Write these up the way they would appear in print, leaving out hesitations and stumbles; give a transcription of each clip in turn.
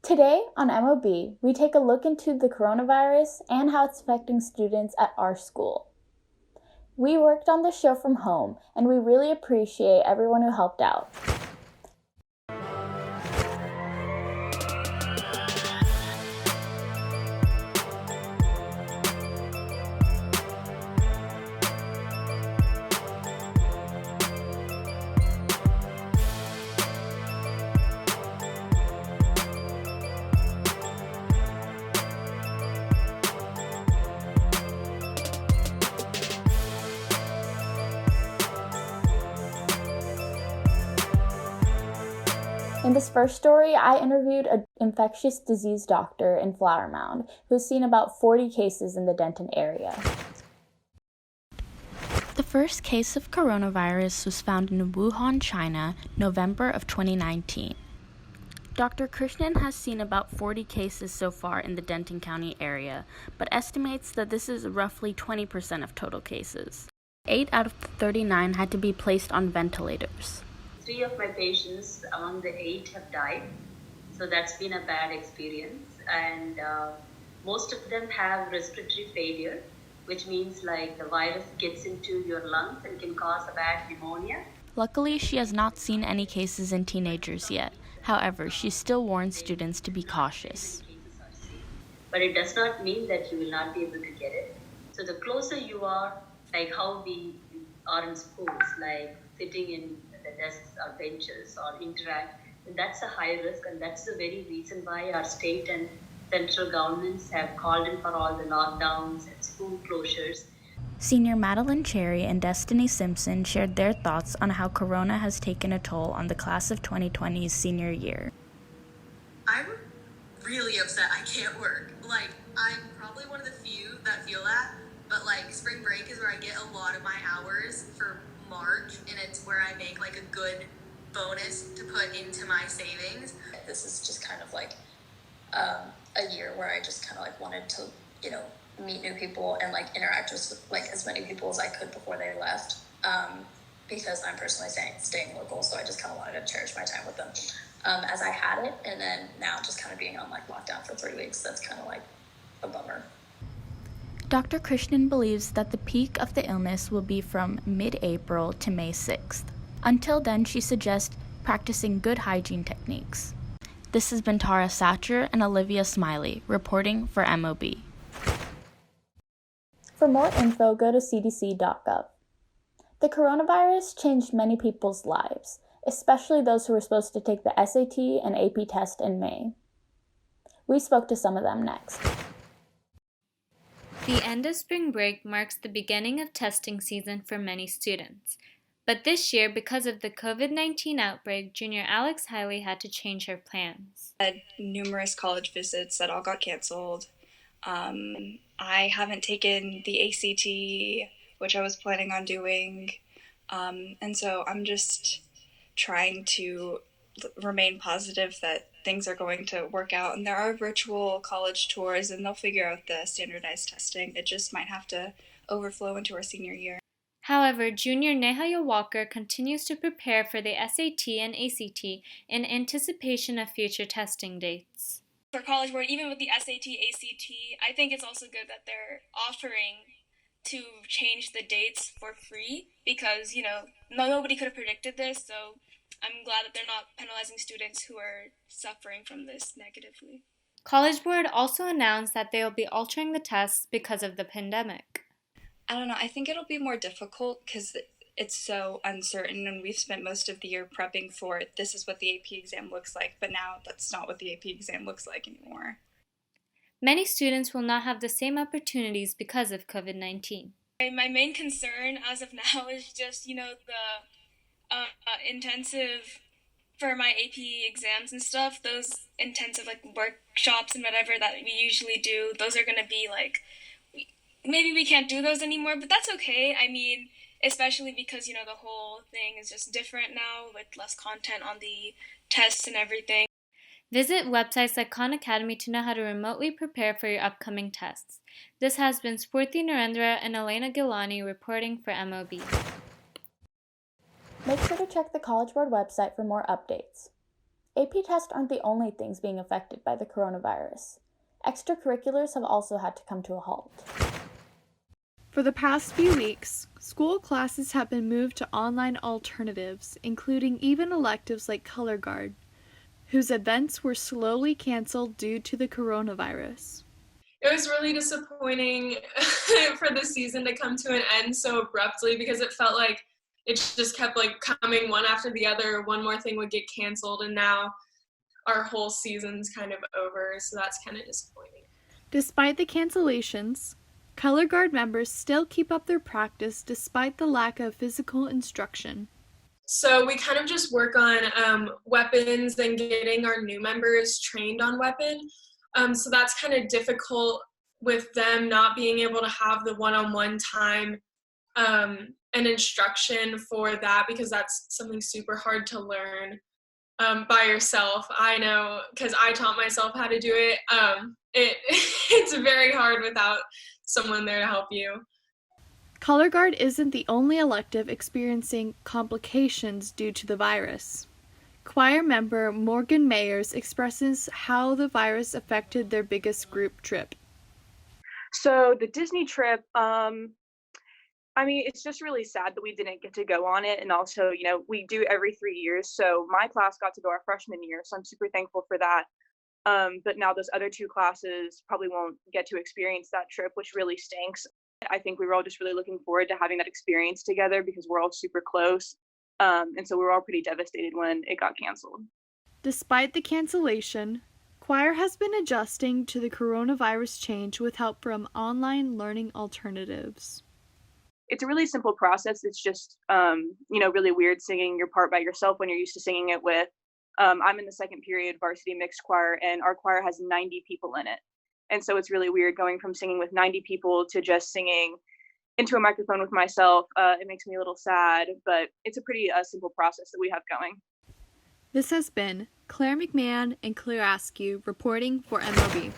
Today on MOB, we take a look into the coronavirus and how it's affecting students at our school. We worked on the show from home, and we really appreciate everyone who helped out. In this first story, I interviewed an infectious disease doctor in Flower Mound who's seen about 40 cases in the Denton area. The first case of coronavirus was found in Wuhan, China, November of 2019. Dr. Krishnan has seen about 40 cases so far in the Denton County area, but estimates that this is roughly 20% of total cases. 8 out of 39 had to be placed on ventilators. 3 of my patients among the 8 have died, so that's been a bad experience. And most of them have respiratory failure, which means like the virus gets into your lungs and can cause a bad pneumonia. Luckily, she has not seen any cases in teenagers yet. However, she still warns students to be cautious. But it does not mean that you will not be able to get it. So the closer you are, like how we are in schools, like sitting in the desks or benches or interact, that's a high risk, and that's the very reason why our state and central governments have called in for all the lockdowns and school closures. Senior Madeline Cherry and Destiny Simpson shared their thoughts on how Corona has taken a toll on the class of 2020's senior year. I'm really upset I can't work. Like, I'm probably one of the few that feel that, but like spring break is where I get a lot of my hours for March, and it's where I make like a good bonus to put into my savings. This is just kind of like a year where I just kind of like wanted to, meet new people and like interact with like as many people as I could before they left, because I'm personally staying local, so I just kind of wanted to cherish my time with them as I had it. And then now just kind of being on like lockdown for 3 weeks, that's kind of like a bummer. Dr. Krishnan believes that the peak of the illness will be from mid-April to May 6th. Until then, she suggests practicing good hygiene techniques. This has been Tara Satcher and Olivia Smiley, reporting for MOB. For more info, go to cdc.gov. The coronavirus changed many people's lives, especially those who were supposed to take the SAT and AP test in May. We spoke to some of them next. The end of spring break marks the beginning of testing season for many students. But this year, because of the COVID-19 outbreak, junior Alex Hiley had to change her plans. I had numerous college visits that all got canceled. I haven't taken the ACT, which I was planning on doing. And so I'm just trying to remain positive that things are going to work out. And there are virtual college tours, and they'll figure out the standardized testing. It just might have to overflow into our senior year. However, junior Neha Yawalkar continues to prepare for the SAT and ACT in anticipation of future testing dates. For College Board, even with the SAT, ACT, I think it's also good that they're offering to change the dates for free because, nobody could have predicted this, so I'm glad that they're not penalizing students who are suffering from this negatively. College Board also announced that they will be altering the tests because of the pandemic. I don't know, I think it'll be more difficult because it's so uncertain, and we've spent most of the year prepping for it. This is what the AP exam looks like, but now that's not what the AP exam looks like anymore. Many students will not have the same opportunities because of COVID-19. My main concern as of now is just, the intensive, for my AP exams and stuff, those intensive workshops and whatever that we usually do, those are going to be maybe we can't do those anymore, but that's okay. I mean, especially because, the whole thing is just different now with less content on the tests and everything. Visit websites like Khan Academy to know how to remotely prepare for your upcoming tests. This has been Spurti Narendra and Elena Gilani reporting for MOB. Make sure to check the College Board website for more updates. AP tests aren't the only things being affected by the coronavirus. Extracurriculars have also had to come to a halt. For the past few weeks, school classes have been moved to online alternatives, including even electives like Color Guard, whose events were slowly canceled due to the coronavirus. It was really disappointing for the season to come to an end so abruptly because it felt like it just kept like coming one after the other. One more thing would get canceled, and now our whole season's kind of over, so that's kind of disappointing. Despite the cancellations, Color Guard members still keep up their practice despite the lack of physical instruction. So we kind of just work on weapons and getting our new members trained on weapon. So that's kind of difficult with them not being able to have the one-on-one time and instruction for that, because that's something super hard to learn by yourself. I know, because I taught myself how to do it. It's very hard without someone there to help you. Color Guard isn't the only elective experiencing complications due to the virus. Choir member Morgan Mayers expresses how the virus affected their biggest group trip. So the Disney trip, it's just really sad that we didn't get to go on it. And also, we do every 3 years. So my class got to go our freshman year. So I'm super thankful for that. But now those other two classes probably won't get to experience that trip, which really stinks. I think we were all just really looking forward to having that experience together because we're all super close. And so we were all pretty devastated when it got canceled. Despite the cancellation, choir has been adjusting to the coronavirus change with help from online learning alternatives. It's a really simple process. It's just, really weird singing your part by yourself when you're used to singing it with. I'm in the second period varsity mixed choir, and our choir has 90 people in it. And so it's really weird going from singing with 90 people to just singing into a microphone with myself. It makes me a little sad, but it's a pretty simple process that we have going. This has been Claire McMahon and Claire Askew reporting for MLB.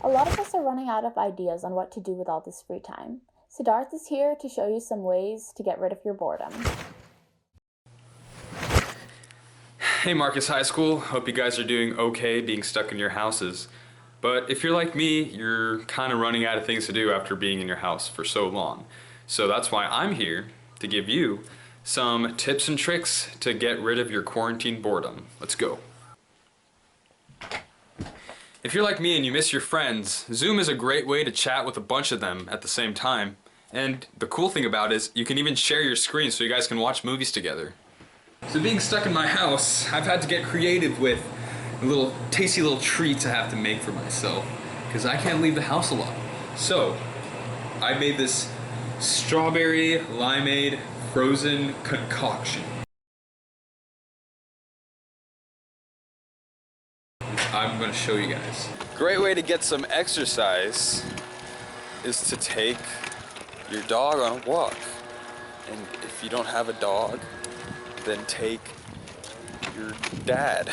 A lot of us are running out of ideas on what to do with all this free time. Siddharth is here to show you some ways to get rid of your boredom. Hey Marcus High School, hope you guys are doing okay being stuck in your houses. But if you're like me, you're kind of running out of things to do after being in your house for so long. So that's why I'm here to give you some tips and tricks to get rid of your quarantine boredom. Let's go. If you're like me and you miss your friends, Zoom is a great way to chat with a bunch of them at the same time. And the cool thing about it is you can even share your screen so you guys can watch movies together. So being stuck in my house, I've had to get creative with little tasty little treats I have to make for myself because I can't leave the house a lot. So I made this strawberry limeade frozen concoction. I'm going to show you guys. Great way to get some exercise is to take your dog on a walk. And if you don't have a dog, then take your dad.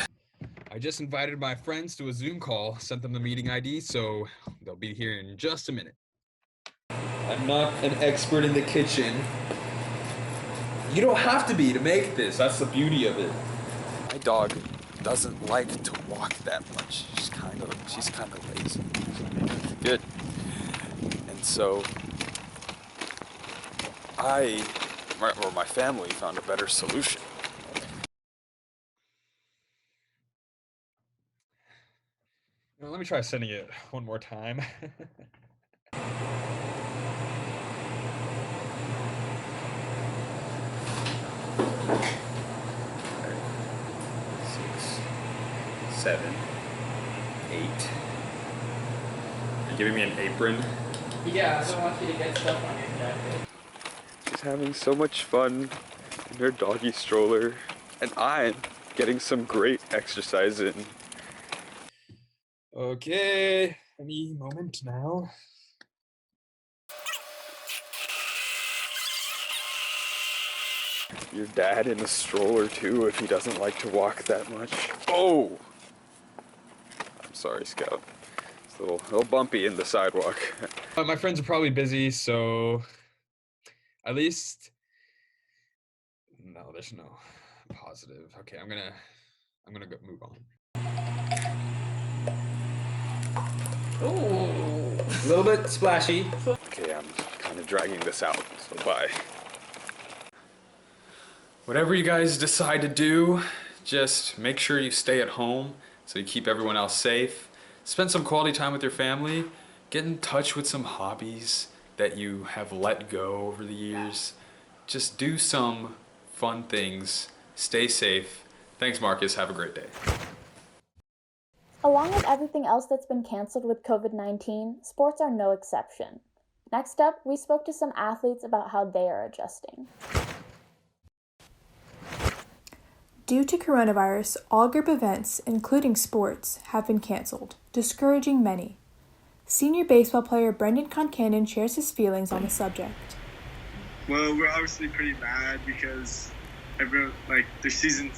I just invited my friends to a Zoom call, sent them the meeting ID, so they'll be here in just a minute. I'm not an expert in the kitchen. You don't have to be to make this. That's the beauty of it. My dog doesn't like to walk that much. She's kind of lazy. Good. And so my family found a better solution. Let me try sending it one more time. 6, 7, 8. You're giving me an apron? Yeah, I don't want you to get stuff on your jacket. She's having so much fun in her doggy stroller, and I'm getting some great exercise in. Okay, any moment now. Your dad in a stroller too if he doesn't like to walk that much. Oh! I'm sorry, Scout. It's a little bumpy in the sidewalk. My friends are probably busy, so at least no, there's no positive. Okay, I'm gonna I'm gonna go move on. Ooh, a little bit splashy. Okay, I'm kind of dragging this out, so bye. Whatever you guys decide to do, just make sure you stay at home so you keep everyone else safe. Spend some quality time with your family. Get in touch with some hobbies that you have let go over the years. Just do some fun things. Stay safe. Thanks, Marcus. Have a great day. Along with everything else that's been canceled with COVID-19, sports are no exception. Next up, we spoke to some athletes about how they are adjusting. Due to coronavirus, all group events, including sports, have been canceled, discouraging many. Senior baseball player Brendan Concannon shares his feelings on the subject. Well, we're obviously pretty mad because everyone, their senior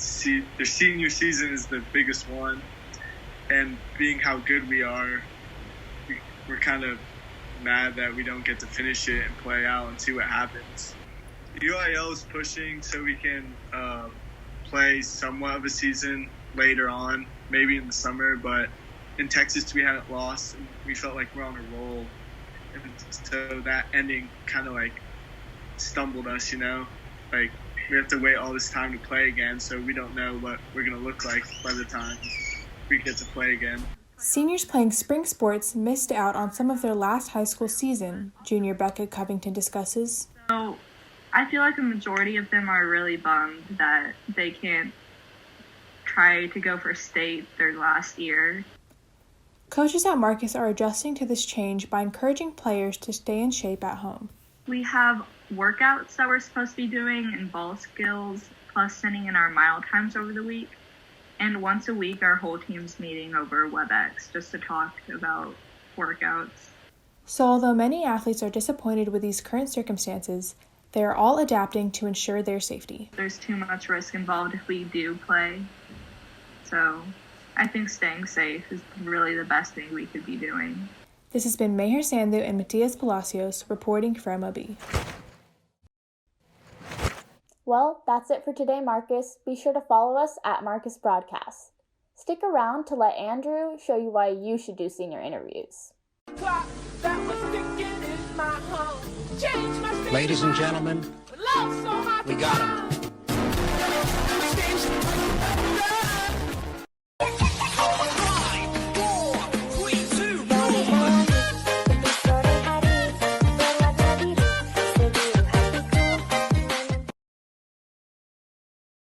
season is the biggest one, and being how good we are, we're kind of mad that we don't get to finish it and play out and see what happens. The UIL is pushing so we can play somewhat of a season later on, maybe in the summer, but in Texas we hadn't lost, and we felt like we're on a roll, and so that ending kind of stumbled us, we have to wait all this time to play again, so we don't know what we're going to look like by the time we get to play again. Seniors playing spring sports missed out on some of their last high school season, junior Rebeca Covington discusses. So I feel like a majority of them are really bummed that they can't try to go for state their last year. Coaches at Marcus are adjusting to this change by encouraging players to stay in shape at home. We have workouts that we're supposed to be doing and ball skills, plus sending in our mile times over the week. And once a week, our whole team's meeting over WebEx just to talk about workouts. So although many athletes are disappointed with these current circumstances, they are all adapting to ensure their safety. There's too much risk involved if we do play. So I think staying safe is really the best thing we could be doing. This has been Meher Sandhu and Matias Palacios reporting for MOB. Well, that's it for today, Marcus. Be sure to follow us at Marcus Broadcast. Stick around to let Andrew show you why you should do senior interviews. Ladies and gentlemen, we got him.